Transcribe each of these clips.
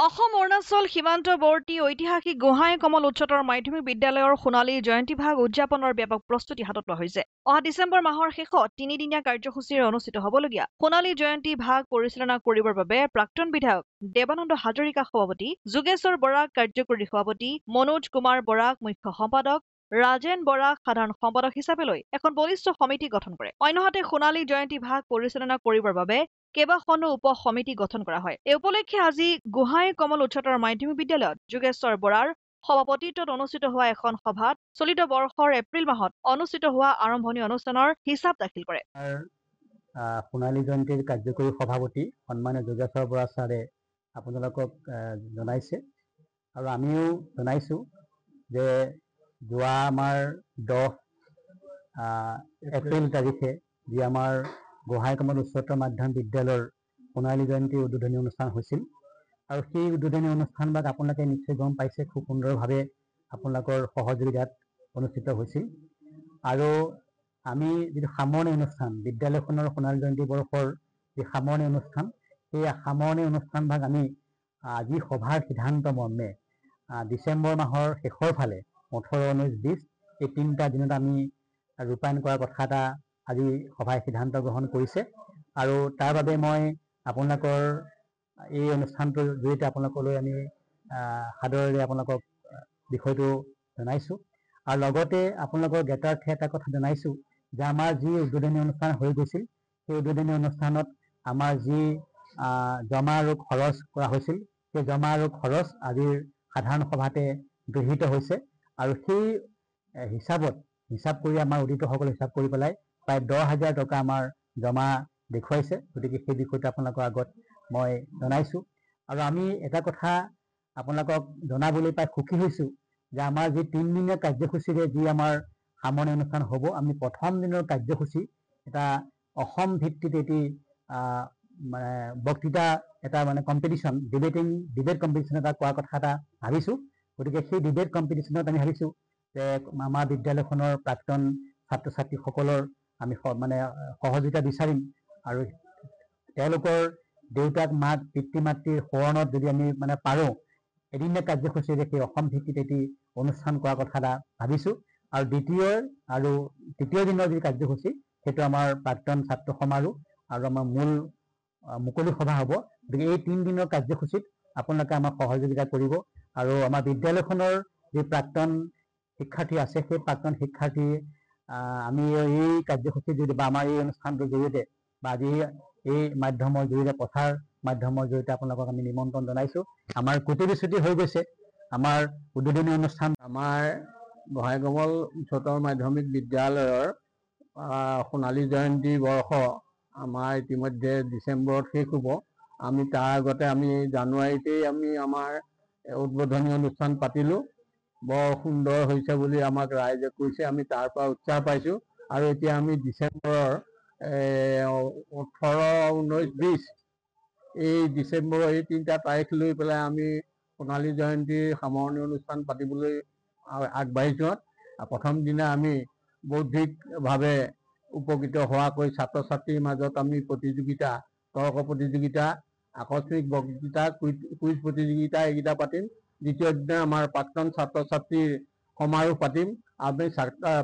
অৰুণাচল সীমান্তৱৰ্তী ঐতিহাসিক গোহাঁই কমল উচ্চতৰ মাধ্যমিক বিদ্যালয়ৰ সোণালী জয়ন্তী ভাগ উদযাপনৰ ব্যাপক প্ৰস্তুতি হাতত লোৱা হৈছে। অহা ডিচেম্বৰ মাহৰ শেষত 3দিনীয়া কাৰ্যসূচীৰে অনুষ্ঠিত হ'বলগীয়া সোণালী জয়ন্তী ভাগ পৰিচালনা কৰিবৰ বাবে প্ৰাক্তন বিধায়ক দেৱানন্দ হাজৰিকা সভাপতি, যোগেশ্বৰ বৰাক কাৰ্যকৰী সভাপতি, মনোজ কুমাৰ বৰাক মুখ্য সম্পাদক, ৰাজেন বৰাক সাধাৰণ সম্পাদক হিচাপে লৈ এখন বলিষ্ঠ সমিতি গঠন কৰে। অন্যহাতে সোণালী জয়ন্তী ভাগ পৰিচালনা কৰিবৰ বাবে কেইবাখনো উপ সমিতি গঠন কৰা হয়। এই উপলক্ষে আজি গোহাঁই কমল উচ্চতৰ মাধ্যমিক বিদ্যালয়ত যোগেশ্বৰ বৰাৰ সভাপতিত্বত অনুষ্ঠিত হোৱা এখন সভাত চলিত বৰ্ষৰ এপ্ৰিল মাহত অনুষ্ঠিত হোৱা আৰম্ভণি অনুষ্ঠানৰ হিচাপ দাখিল কৰে। সোণালী জয়ন্তীৰ কাৰ্যকৰী সভাপতি সন্মানীয় যোগেশ্বৰ বৰা ছাৰে আপোনালোকক জনাইছে আৰু আমিও জনাইছোঁ যে যোৱা আমাৰ 10 এপ্ৰিল তাৰিখে যি আমাৰ গোহাঁই কমল উচ্চতৰ মাধ্যমিক বিদ্যালয়ৰ সোণালী জয়ন্তী উদ্বোধনী অনুষ্ঠান হৈছিল আৰু সেই উদ্বোধনী অনুষ্ঠানভাগ আপোনালোকে নিশ্চয় গম পাইছে, খুব সুন্দৰভাৱে আপোনালোকৰ সহযোগিতাত অনুষ্ঠিত হৈছিল। আৰু আমি যিটো সামৰণি অনুষ্ঠান, বিদ্যালয়খনৰ সোণালী জয়ন্তী বৰ্ষৰ যি সামৰণি অনুষ্ঠান, সেই সামৰণি অনুষ্ঠানভাগ আমি আজি সভাৰ সিদ্ধান্ত মৰ্মে ডিচেম্বৰ মাহৰ শেষৰ ফালে 18, 19, 20 এই 3টা দিনত আমি ৰূপায়ণ কৰাৰ কথা এটা আজি সভাই সিদ্ধান্ত গ্ৰহণ কৰিছে। আৰু তাৰ বাবে মই আপোনালোকৰ এই অনুষ্ঠানটোৰ জৰিয়তে আপোনালোকলৈ আমি সাদৰেৰে আপোনালোকক বিষয়টো জনাইছোঁ আৰু লগতে আপোনালোকৰ জ্ঞাতাৰ্থে এটা কথা জনাইছোঁ যে আমাৰ যি উদ্বোধনী অনুষ্ঠান হৈ গৈছিল, সেই উদ্বোধনী অনুষ্ঠানত আমাৰ যি জমা আৰু খৰচ কৰা হৈছিল, সেই জমা আৰু খৰচ আজিৰ সাধাৰণ সভাতে গৃহীত হৈছে আৰু সেই হিচাপ কৰি আমাৰ অডিটৰসকলে হিচাপ কৰি পেলাই প্ৰায় 10,000 টকা আমাৰ জমা দেখুৱাইছে। গতিকে সেই বিষয়টো আপোনালোকৰ আগত মই জনাইছোঁ আৰু আমি এটা কথা আপোনালোকক জনাবলৈ পাই সুখী হৈছোঁ যে আমাৰ যি 3দিনীয়া কাৰ্যসূচীৰে যি আমাৰ সামৰণি অনুষ্ঠান হ'ব, আমি প্ৰথম দিনৰ কাৰ্যসূচী এটা অসম ভিত্তিত এটি মানে বক্তৃতা এটা মানে কম্পিটিশ্যন, ডিবেট কম্পিটিশ্যন এটা কৰাৰ কথা এটা ভাবিছোঁ। গতিকে সেই ডিবেট কম্পিটিশ্যনত আমি ভাবিছোঁ যে আমাৰ বিদ্যালয়খনৰ প্ৰাক্তন ছাত্ৰ ছাত্ৰীসকলৰ আমি মানে সহযোগিতা বিচাৰিম আৰু তেওঁলোকৰ দেউতাক মাক পিতৃ মাতৃৰ সোঁৱৰণত যদি আমি মানে পাৰোঁ এদিনীয়া কাৰ্যসূচীৰে সেই অসম ভিত্তিত এটি অনুষ্ঠান কৰাৰ কথা এটা ভাবিছোঁ। আৰু তৃতীয় দিনৰ যি কাৰ্যসূচী সেইটো আমাৰ প্ৰাক্তন ছাত্ৰ সমাৰোহ আৰু আমাৰ মূল মুকলি সভা হ'ব। গতিকে এই 3 দিনৰ কাৰ্যসূচীত আপোনালোকে আমাক সহযোগিতা কৰিব আৰু আমাৰ বিদ্যালয়খনৰ যি প্ৰাক্তন শিক্ষাৰ্থী আছে, সেই প্ৰাক্তন শিক্ষাৰ্থী আমি এই কাৰ্যসূচীৰ জৰিয়তে বা আমাৰ এই অনুষ্ঠানটোৰ জৰিয়তে বা আজি এই মাধ্যমৰ জৰিয়তে প্ৰচাৰ মাধ্যমৰ জৰিয়তে আপোনালোকক আমি নিমন্ত্ৰণ জনাইছোঁ। আমাৰ প্ৰতিশ্ৰুতি হৈ গৈছে আমাৰ উদ্বোধনী অনুষ্ঠান আমাৰ গোহাঁই কমল উচ্চতৰ মাধ্যমিক বিদ্যালয়ৰ সোণালী জয়ন্তী বৰ্ষ আমাৰ ইতিমধ্যে ডিচেম্বৰত শেষ হ'ব। আমি তাৰ আগতে আমি জানুৱাৰীতেই আমি আমাৰ উদ্বোধনী অনুষ্ঠান পাতিলোঁ। বৰ সুন্দৰ হৈছে বুলি আমাক ৰাইজে কৈছে, আমি তাৰ পৰা উৎসাহ পাইছোঁ আৰু এতিয়া আমি ডিচেম্বৰৰ 18, 19, 20 এই ডিচেম্বৰৰ এই 3টা তাৰিখ লৈ পেলাই আমি সোণালী জয়ন্তীৰ সামৰণি অনুষ্ঠান পাতিবলৈ আগবাঢ়িছোঁ। প্ৰথম দিনা আমি বৌদ্ধিকভাৱে উপকৃত হোৱাকৈ ছাত্ৰ ছাত্ৰীৰ মাজত আমি প্ৰতিযোগিতা, তৰ্ক প্ৰতিযোগিতা, আকস্মিক বক্তৃতা, কুইজ প্ৰতিযোগিতা এইকেইটা পাতিম। দ্বিতীয় দিনা আমাৰ প্ৰাক্তন ছাত্ৰ ছাত্ৰীৰ সমাৰোহ পাতিম। আমি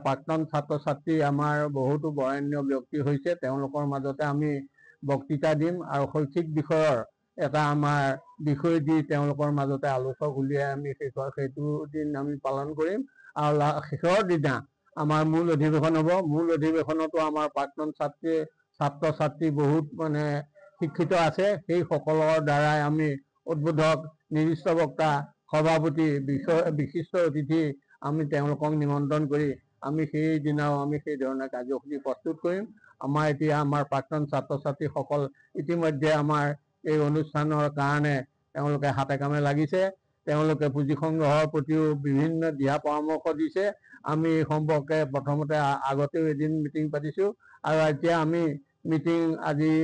প্ৰাক্তন ছাত্ৰ ছাত্ৰী আমাৰ বহুতো বৰেণ্য ব্যক্তি হৈছে, তেওঁলোকৰ মাজতে আমি বক্তৃতা দিম আৰু শৈক্ষিক বিষয়ৰ এটা আমাৰ বিষয় দি তেওঁলোকৰ মাজতে আলোচক উলিয়াই আমি সেইটো দিন আমি পালন কৰিম। আৰু শেষৰ দিনা আমাৰ মূল অধিৱেশন হ'ব। মূল অধিৱেশনতো আমাৰ প্ৰাক্তন ছাত্ৰ ছাত্ৰী বহুত মানে শিক্ষিত আছে, সেই সকলৰ দ্বাৰাই আমি উদ্বোধক, নিৰ্দিষ্ট বক্তা, সভাপতি, বিশিষ্ট অতিথি আমি তেওঁলোকক নিমন্ত্ৰণ কৰি আমি সেইদিনাও আমি সেই ধৰণে কাৰ্যসূচী প্ৰস্তুত কৰিম। আমাৰ এতিয়া আমাৰ প্ৰাক্তন ছাত্ৰ ছাত্ৰীসকল ইতিমধ্যে আমাৰ এই অনুষ্ঠানৰ কাৰণে তেওঁলোকে হাতে কামে লাগিছে। তেওঁলোকে পুঁজি সংগ্ৰহৰ প্ৰতিও বিভিন্ন দিহা পৰামৰ্শ দিছে। আমি এই সম্পৰ্কে প্ৰথমতে আগতেও এদিন মিটিং পাতিছোঁ আৰু এতিয়া আমি মিটিং আজি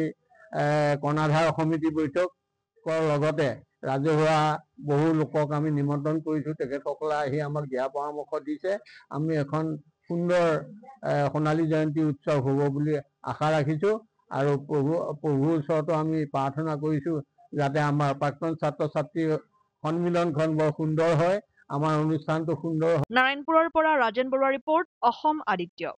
কৰ্ণাধাৰ সমিতি বৈঠকৰ লগতে ৰাজহুৱা বহু লোকক আমি নিমন্ত্ৰণ কৰিছোঁ। তেখেতসকলে আহি আমাক দিহা পৰামৰ্শ দিছে। আমি এখন সুন্দৰ সোণালী জয়ন্তী উৎসৱ হ'ব বুলি আশা ৰাখিছোঁ আৰু প্ৰভুৰ ওচৰতো আমি প্ৰাৰ্থনা কৰিছোঁ যাতে আমাৰ প্ৰাক্তন ছাত্ৰ ছাত্ৰীৰ সন্মিলনখন বৰ সুন্দৰ হয়, আমাৰ অনুষ্ঠানটো সুন্দৰ হয়। নাৰায়ণপুৰৰ পৰা ৰাজেন বৰুৱা ৰিপৰ্ট, অসম আদিত্য।